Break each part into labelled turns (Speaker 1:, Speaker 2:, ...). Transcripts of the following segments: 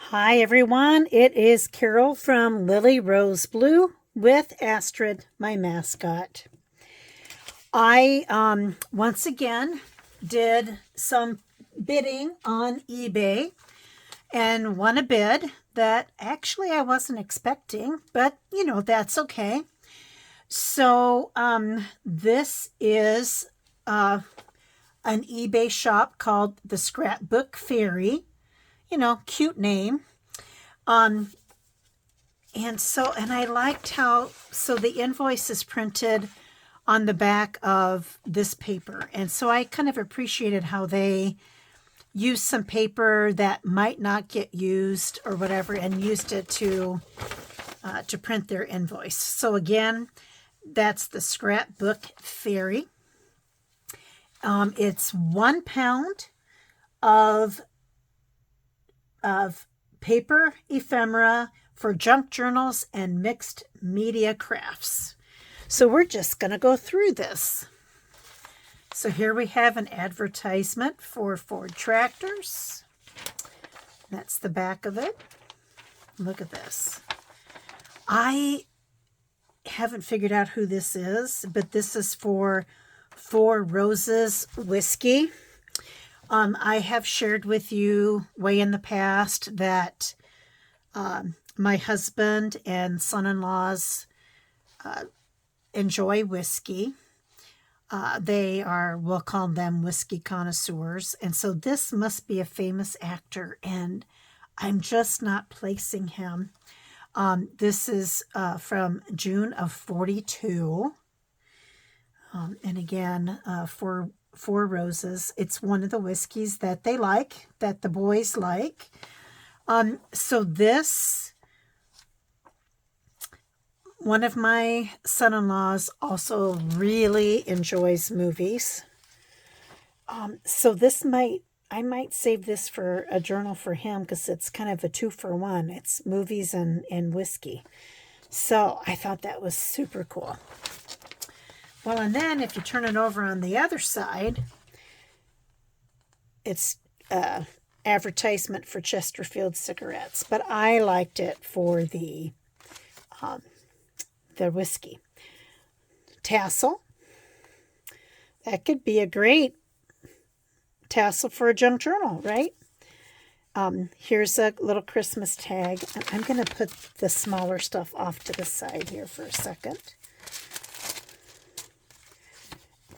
Speaker 1: Hi everyone, it is Carol from Lily Rose Blue with Astrid, my mascot. I once again did some bidding on eBay and won a bid that actually I wasn't expecting, but that's okay. So this is an eBay shop called the Scrapbook Fairy. Cute name. Um, and I liked how, so the invoice is printed on the back of this paper. And so I kind of appreciated how they used some paper that might not get used or whatever and used it to print their invoice. So again, that's the Scrapbook Fairy. It's 1 pound of paper ephemera for junk journals and mixed media crafts. So we're just going to go through this. So here we have an advertisement for Ford tractors. That's the back of it. Look at this. I haven't figured out who this is, but this is for Four Roses whiskey. I have shared with you way in the past that my husband and son-in-laws enjoy whiskey. We'll call them whiskey connoisseurs. And so this must be a famous actor, and I'm just not placing him. This is from June of 42. And again, for Four Roses. It's one of the whiskeys that they like, that the boys like. So this, one of my son-in-laws also really enjoys movies. So I might save this for a journal for him because it's kind of a 2-for-1. It's movies and whiskey. So I thought that was super cool. Well, and then if you turn it over on the other side, it's advertisement for Chesterfield cigarettes. But I liked it for the whiskey. Tassel. That could be a great tassel for a junk journal, right? Here's a little Christmas tag. I'm going to put the smaller stuff off to the side here for a second.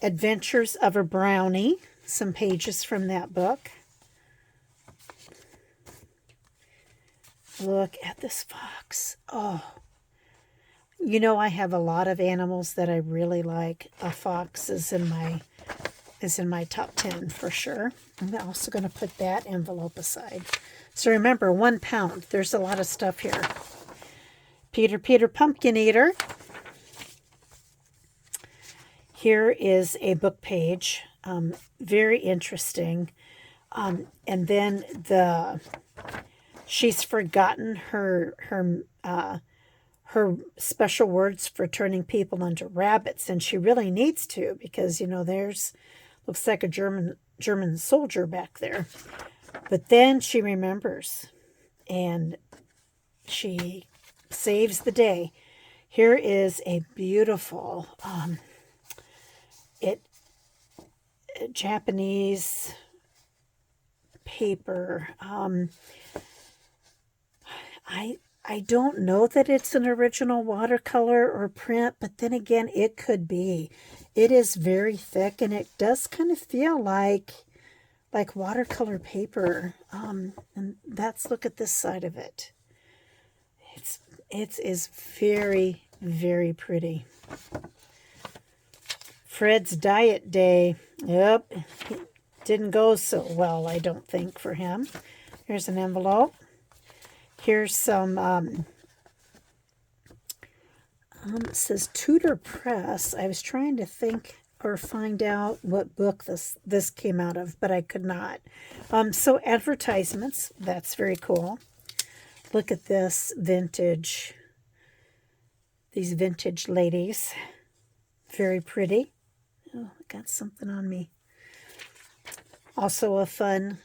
Speaker 1: Adventures of a Brownie, some pages from that book. Look at this fox. Oh, I have a lot of animals that I really like. A fox is in my top 10 for sure. I'm also going to put that envelope aside. So remember, 1 pound. There's a lot of stuff here. Peter Pumpkin Eater. Here is a book page, very interesting. And then she's forgotten her special words for turning people into rabbits, and she really needs to because looks like a German soldier back there. But then she remembers, and she saves the day. Here is a beautiful Japanese paper. I don't know that it's an original watercolor or print, but then again, it could be. It is very thick, and it does kind of feel like watercolor paper. And look at this side of it. It is very, very pretty. Fred's Diet Day. Yep, didn't go so well, I don't think, for him. Here's an envelope. Here's some, it says Tudor Press. I was trying to think or find out what book this came out of, but I could not. So advertisements, that's very cool. Look at this vintage, these vintage ladies. Very pretty. Oh, I got something on me. Also a fun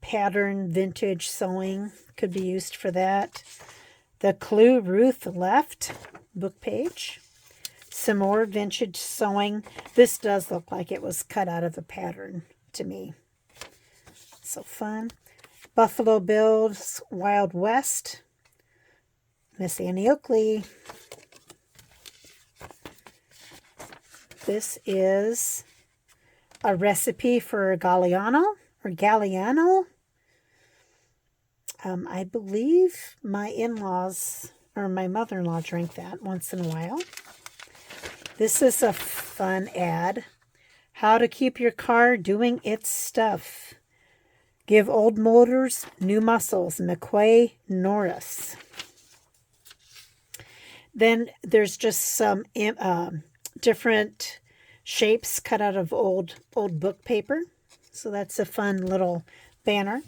Speaker 1: pattern vintage sewing could be used for that. The Clue Ruth Left book page. Some more vintage sewing. This does look like it was cut out of a pattern to me. So fun. Buffalo Bill's Wild West. Miss Annie Oakley. This is a recipe for Galliano. I believe my in-laws or my mother-in-law drank that once in a while. This is a fun ad. How to keep your car doing its stuff. Give old motors new muscles. McQuay Norris. Then there's just some different shapes cut out of old book paper. So that's a fun little banner.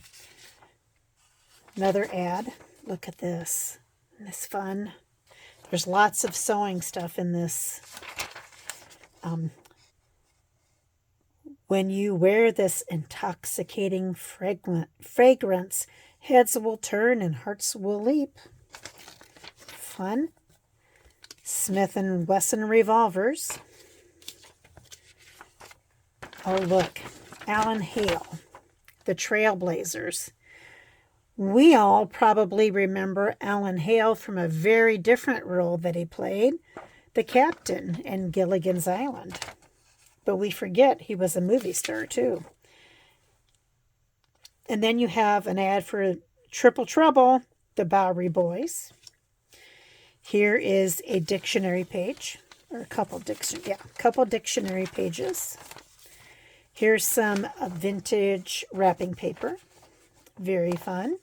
Speaker 1: Another ad. Look at this. Isn't this fun? There's lots of sewing stuff in this. When you wear this intoxicating fragrance, heads will turn and hearts will leap. Fun. Smith & Wesson revolvers. Oh, look. Alan Hale, the Trailblazers. We all probably remember Alan Hale from a very different role that he played, the captain in Gilligan's Island. But we forget he was a movie star, too. And then you have an ad for Triple Trouble, the Bowery Boys. Here is a dictionary page, or a couple dictionary pages. Here's some vintage wrapping paper. Very fun.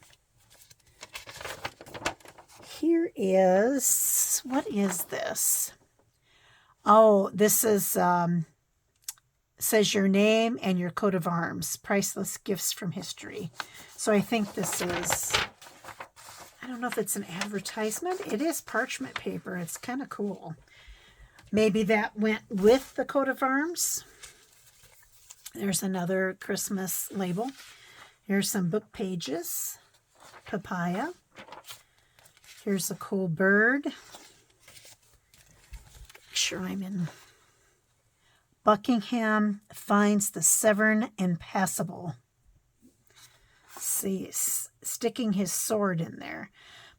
Speaker 1: Here is, what is this? Oh, this is, says your name and your coat of arms. Priceless gifts from history. So I think this is, I don't know if it's an advertisement. It is parchment paper. It's kind of cool. Maybe that went with the coat of arms. There's another Christmas label. Here's some book pages. Papaya. Here's a cool bird. Make sure I'm in. Buckingham finds the Severn impassable. See, sticking his sword in there.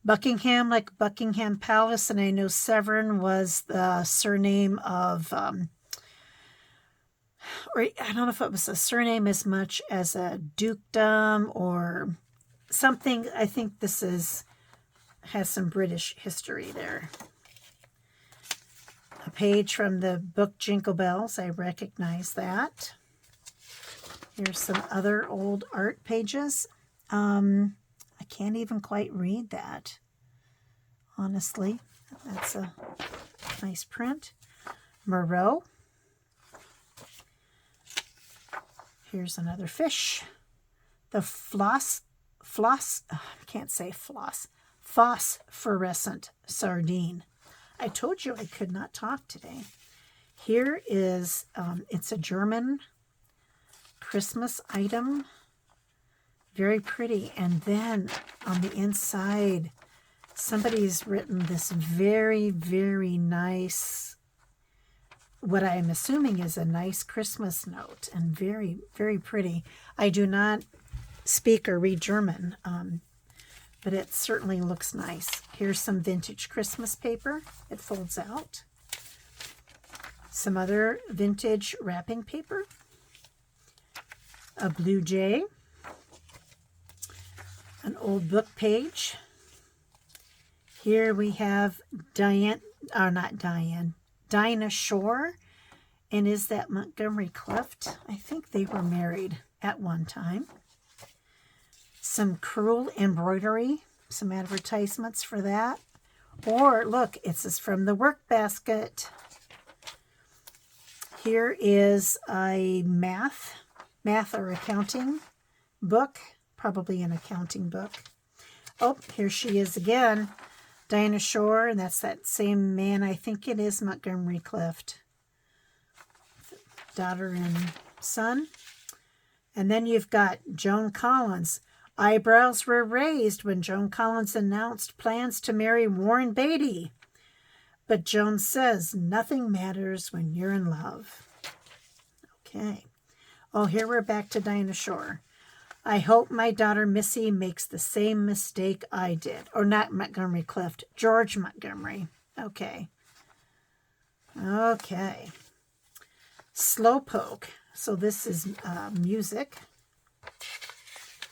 Speaker 1: Buckingham, like Buckingham Palace, and I know Severn was the surname of, or I don't know if it was a surname as much as a dukedom or something. I think this has some British history there. A page from the book Jingle Bells. I recognize that. Here's some other old art pages. I can't even quite read that, honestly. That's a nice print. Moreau. Here's another fish. The phosphorescent sardine. I told you I could not talk today. Here is, it's a German Christmas item. Very pretty. And then on the inside, somebody's written this very, very nice, what I am assuming is a nice Christmas note, and very, very pretty. I do not speak or read German, but it certainly looks nice. Here's some vintage Christmas paper. It folds out. Some other vintage wrapping paper. A blue jay. An old book page. Here we have Dinah Shore. And is that Montgomery Clift? I think they were married at one time. Some crewel embroidery. Some advertisements for that. Or, look, it's from the work basket. Here is a math or accounting book. Probably an accounting book. Oh, here she is again. Dinah Shore, and that's that same man. I think it is Montgomery Clift. Daughter and son. And then you've got Joan Collins. Eyebrows were raised when Joan Collins announced plans to marry Warren Beatty. But Joan says nothing matters when you're in love. Okay. Oh, here we're back to Dinah Shore. I hope my daughter Missy makes the same mistake I did. Or not Montgomery Clift, George Montgomery. Okay. Okay. Slowpoke. So this is music.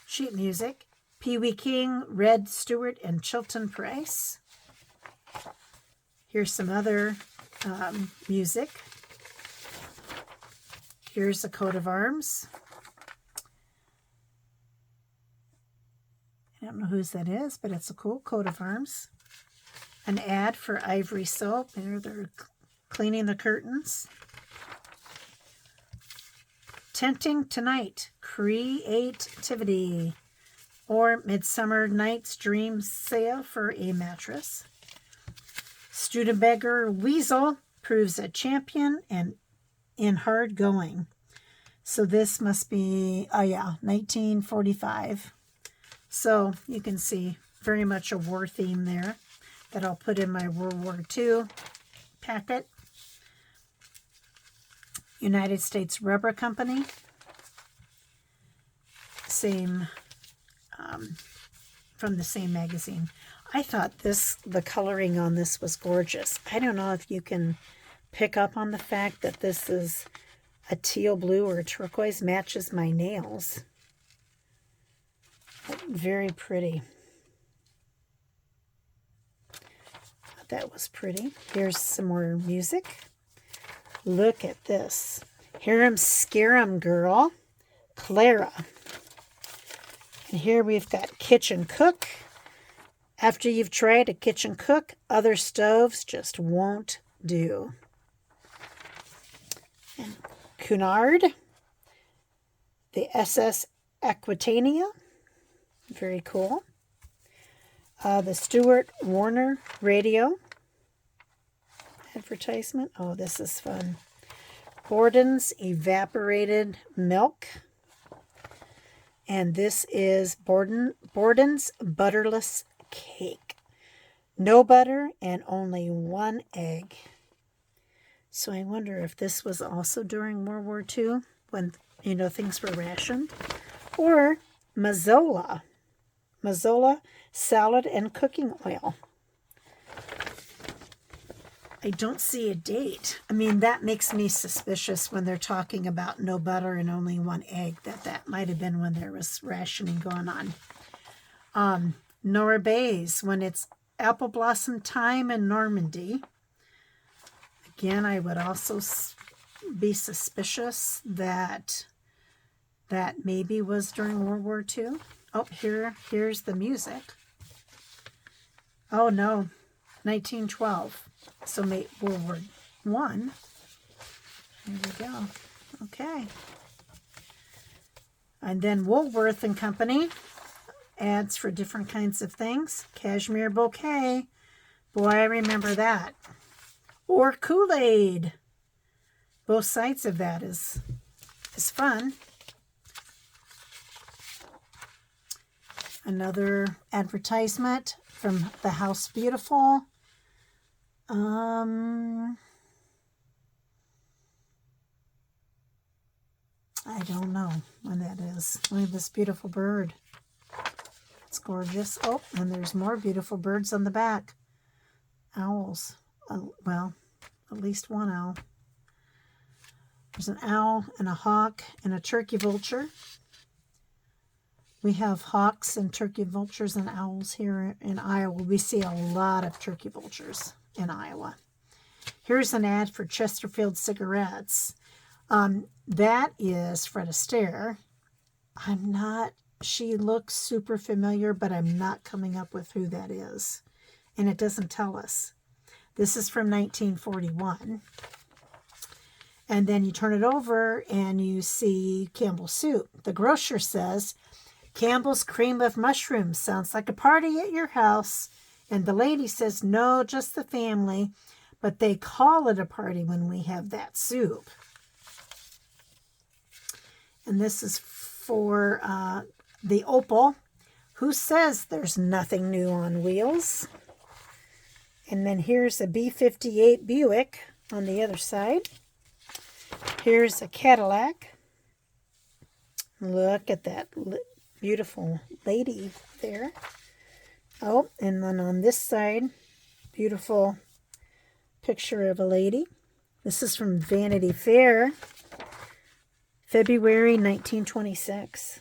Speaker 1: Sheet music. Pee Wee King, Red Stewart, and Chilton Price. Here's some other music. Here's a coat of arms. I don't know whose that is, but it's a cool coat of arms. An ad for Ivory Soap. There they're cleaning the curtains. Tenting Tonight, Creativity. Or Midsummer Night's Dream Sale for a mattress. Studebaker Weasel proves a champion and in hard going. So this must be, 1945. So you can see very much a war theme there that I'll put in my World War II packet. United States Rubber Company. Same, from the same magazine. I thought the coloring on this was gorgeous. I don't know if you can pick up on the fact that this is a teal blue or a turquoise, matches my nails. But very pretty. That was pretty. Here's some more music. Look at this. Hear 'em, scare 'em, girl. Clara. And here we've got Kitchen Cook. After you've tried a kitchen cook, other stoves just won't do. And Cunard. The SS Aquitania. Very cool. The Stewart Warner Radio advertisement. Oh, this is fun. Borden's Evaporated Milk. And this is Borden's Butterless Cake. No butter and only one egg. So I wonder if this was also during World War II when, things were rationed. Or Mazola. Mazola salad and cooking oil. I don't see a date. I mean, that makes me suspicious when they're talking about no butter and only one egg, that might have been when there was rationing going on. Nora Bays, when it's apple blossom time in Normandy. Again, I would also be suspicious that maybe was during World War II. Oh, here's the music. Oh, no, 1912. So World War I. There we go. Okay. And then Woolworth and Company. Ads for different kinds of things. Cashmere Bouquet. Boy, I remember that. Or Kool-Aid. Both sides of that is fun. Another advertisement from the House Beautiful. I don't know when that is. Look at this beautiful bird. It's gorgeous. Oh, and there's more beautiful birds on the back. Owls. Well, at least one owl. There's an owl and a hawk and a turkey vulture. We have hawks and turkey vultures and owls here in Iowa. We see a lot of turkey vultures in Iowa. Here's an ad for Chesterfield cigarettes. That is Fred Astaire. She looks super familiar, but I'm not coming up with who that is. And it doesn't tell us. This is from 1941. And then you turn it over and you see Campbell's soup. The grocer says, Campbell's cream of mushrooms sounds like a party at your house. And the lady says, no, just the family. But they call it a party when we have that soup. And this is for the Opal. Who says there's nothing new on wheels? And then here's a B58 Buick on the other side. Here's a Cadillac. Look at that beautiful lady there. Oh, and then on this side, beautiful picture of a lady. This is from Vanity Fair, February 1926.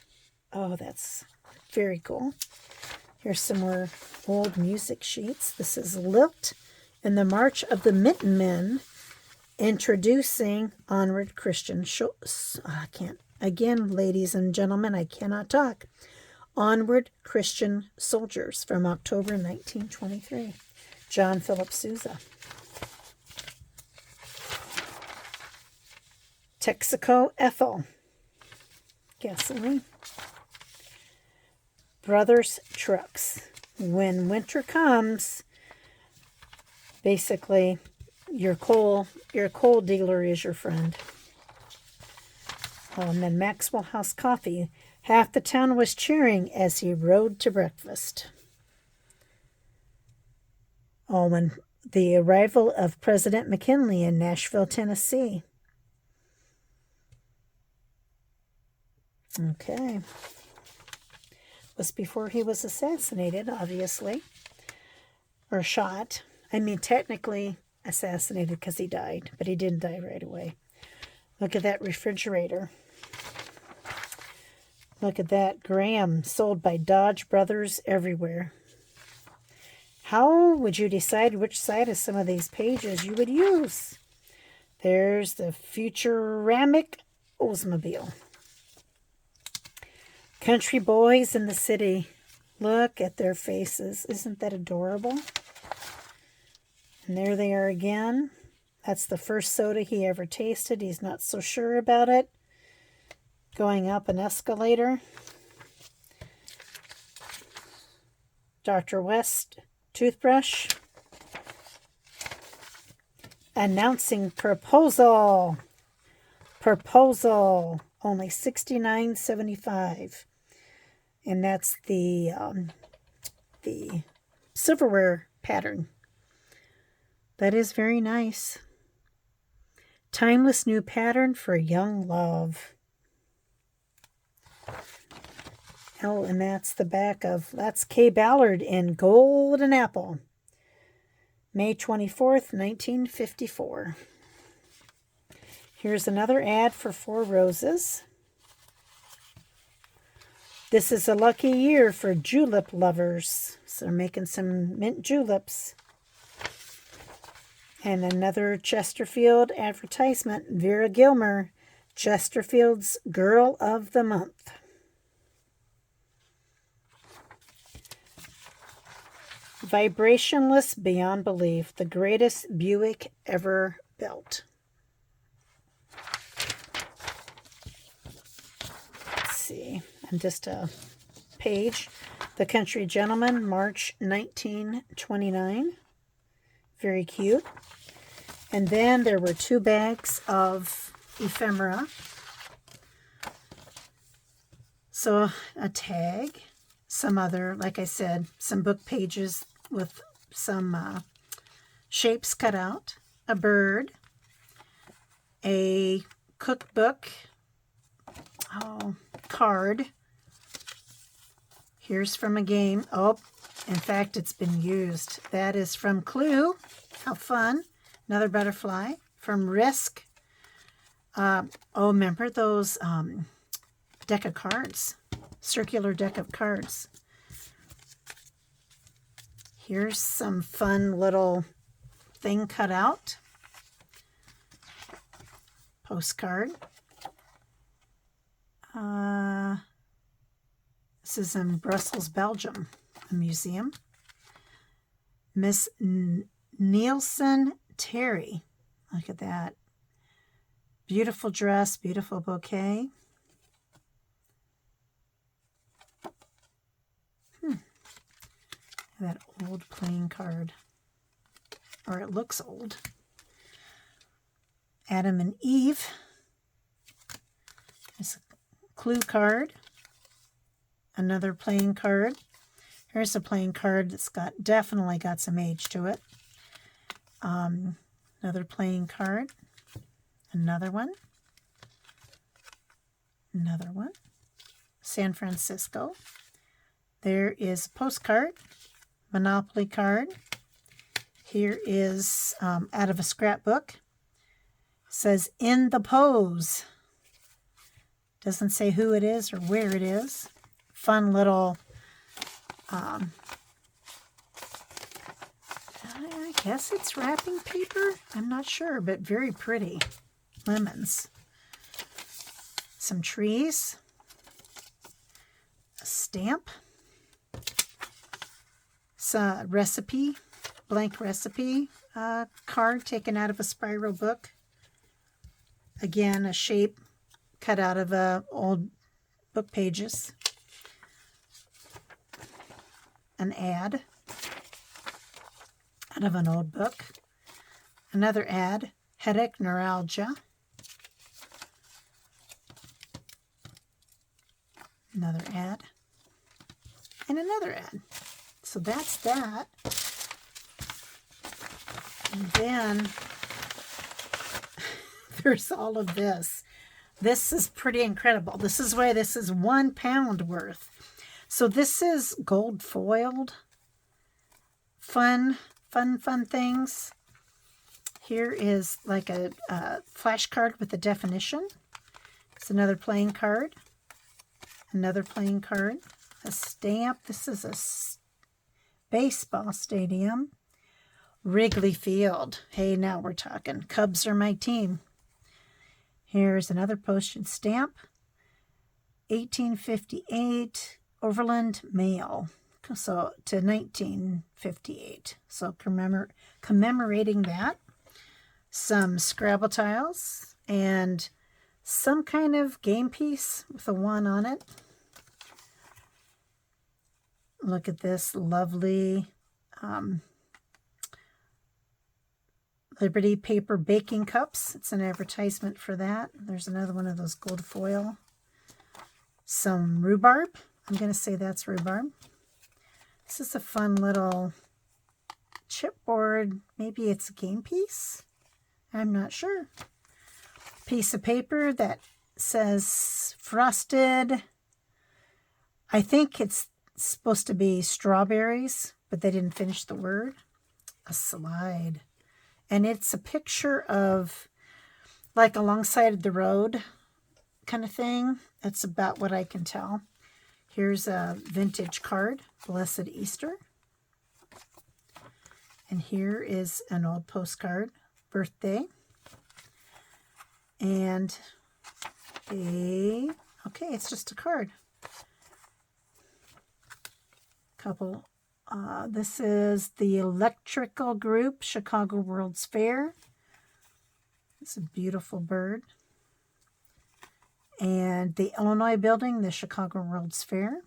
Speaker 1: Oh, that's very cool. Here's some more old music sheets. This is Lilt in the March of the Mitten Men, introducing Onward Christian Again, ladies and gentlemen, I cannot talk. Onward Christian Soldiers from October 1923. John Philip Sousa. Texaco Ethel. Gasoline. Brothers Trucks. When winter comes, basically, your coal dealer is your friend. Oh, and then Maxwell House Coffee. Half the town was cheering as he rode to breakfast. Oh, and the arrival of President McKinley in Nashville, Tennessee. Okay. Was before he was assassinated, obviously. Or shot. I mean, technically assassinated because he died, but he didn't die right away. Look at that refrigerator. Look at that. Graham, sold by Dodge Brothers everywhere. How would you decide which side of some of these pages you would use? There's the Futuramic Oldsmobile. Country boys in the city. Look at their faces. Isn't that adorable? And there they are again. That's the first soda he ever tasted. He's not so sure about it. Going up an escalator. Dr. West toothbrush. Announcing proposal. Proposal. Only $69.75. And that's the silverware pattern. That is very nice. Timeless new pattern for young love. Oh, and that's the back of, that's Kay Ballard in Golden Apple. May 24th, 1954. Here's another ad for 4 Roses. This is a lucky year for julep lovers. So they're making some mint juleps. And another Chesterfield advertisement. Vera Gilmer, Chesterfield's Girl of the Month. Vibrationless beyond belief. The greatest Buick ever built. Let's see. And just a page. The Country Gentleman, March 1929. Very cute. And then there were 2 bags of ephemera. So a tag, some other, like I said, some book pages with some shapes cut out, a bird, a cookbook, card. Here's from a game. Oh, in fact, it's been used. That is from Clue. How fun. Another butterfly. From Risk. Remember those deck of cards? Circular deck of cards. Here's some fun little thing cut out. Postcard. This is in Brussels, Belgium, a museum. Miss Nielsen Terry. Look at that. Beautiful dress, beautiful bouquet. That old playing card. Or it looks old. Adam and Eve. There's a clue card, another playing card. Here's a playing card that's definitely got some age to it. Another playing card, another one, another one. San Francisco. There is a postcard, Monopoly card. Here is out of a scrapbook. It says in the pose. Doesn't say who it is or where it is. Fun little, I guess it's wrapping paper. I'm not sure, but very pretty. Lemons. Some trees. A stamp. It's a recipe, blank recipe card taken out of a spiral book. Again, a shape cut out of old book pages. An ad out of an old book. Another ad, headache, neuralgia. Another ad. And another ad. So that's that. And then there's all of this. This is pretty incredible. This is why this is £1 worth. So this is gold foiled. Fun things. Here is like a flashcard with a definition. It's another playing card. Another playing card. A stamp. This is a baseball stadium. Wrigley Field. Hey, now we're talking. Cubs are my team. Here's another postage stamp. 1858 Overland Mail. So to 1958. So commemorating that. Some Scrabble tiles and some kind of game piece with a 1 on it. Look at this lovely Liberty Paper baking cups. It's an advertisement for that. There's another one of those gold foil. Some rhubarb. I'm going to say that's rhubarb. This is a fun little chipboard. Maybe it's a game piece. I'm not sure. Piece of paper that says frosted. I think it's supposed to be strawberries, but they didn't finish the word. A slide. And it's a picture of like alongside the road kind of thing. That's about what I can tell. Here's a vintage card, Blessed Easter. And here is an old postcard, birthday. And okay, it's just a card. Couple. This is the Electrical Group, Chicago World's Fair. It's a beautiful bird. And the Illinois Building, the Chicago World's Fair.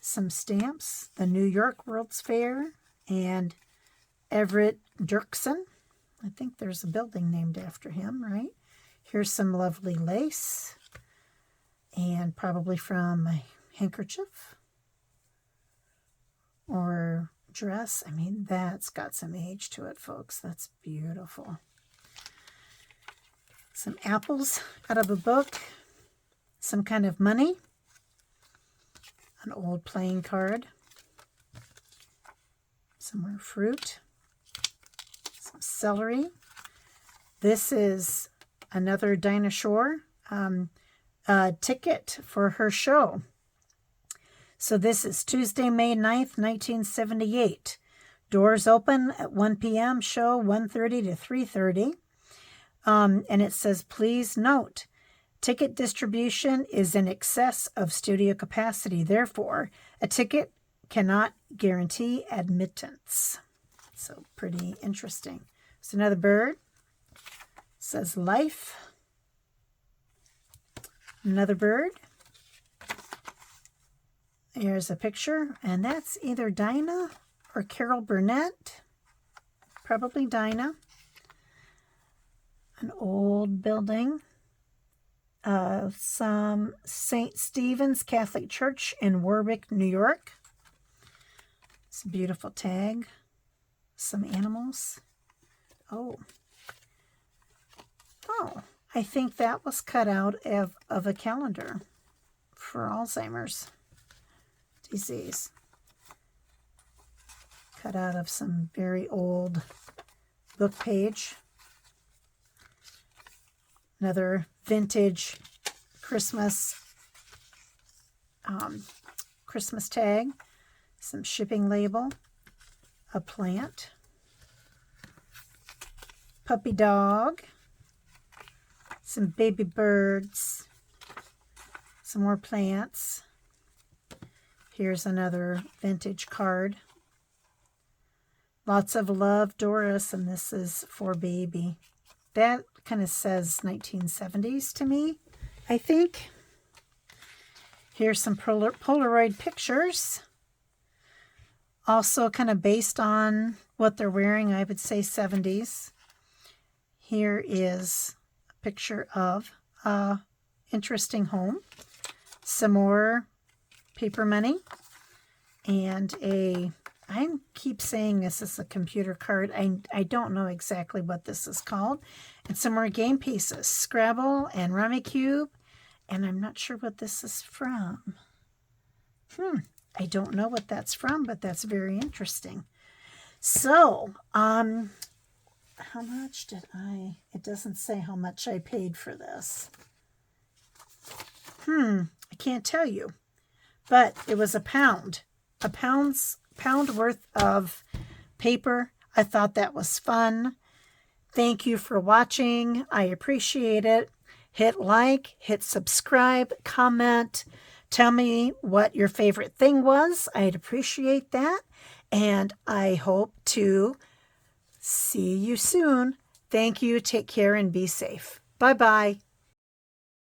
Speaker 1: Some stamps, the New York World's Fair, and Everett Dirksen. I think there's a building named after him, right? Here's some lovely lace, and probably from a handkerchief or dress. I mean, that's got some age to it, folks. That's beautiful. Some apples out of a book, some kind of money, an old playing card, some more fruit, some celery. This is another Dinah Shore ticket for her show. So this is Tuesday, May 9th, 1978. Doors open at 1 p.m., show 1:30 to 3:30. And it says, please note, ticket distribution is in excess of studio capacity. Therefore, a ticket cannot guarantee admittance. So pretty interesting. There's another bird. It says life. Another bird. Here's a picture, and that's either Dinah or Carol Burnett. Probably Dinah. An old building. some St. Stephen's Catholic Church in Warwick, New York. It's a beautiful tag. Some animals. Oh, I think that was cut out of a calendar for Alzheimer's disease. Cut out of some very old book page. Another vintage Christmas Christmas tag. Some shipping label. A plant. Puppy dog. Some baby birds. Some more plants. Here's another vintage card. Lots of love, Doris, and this is for baby. That kind of says 1970s to me, I think. Here's some Polaroid pictures. Also kind of based on what they're wearing, I would say 70s. Here is a picture of a interesting home. Some more paper money. And I keep saying this is a computer card. I don't know exactly what this is called. And some more game pieces. Scrabble and Rummikub. And I'm not sure what this is from. I don't know what that's from, but that's very interesting. So, how much did it doesn't say how much I paid for this. I can't tell you. But it was £1. Pound worth of paper. I thought that was fun. Thank you for watching. I appreciate it. Hit like, hit subscribe, comment. Tell me what your favorite thing was. I'd appreciate that. And I hope to see you soon. Thank you. Take care and be safe. Bye-bye.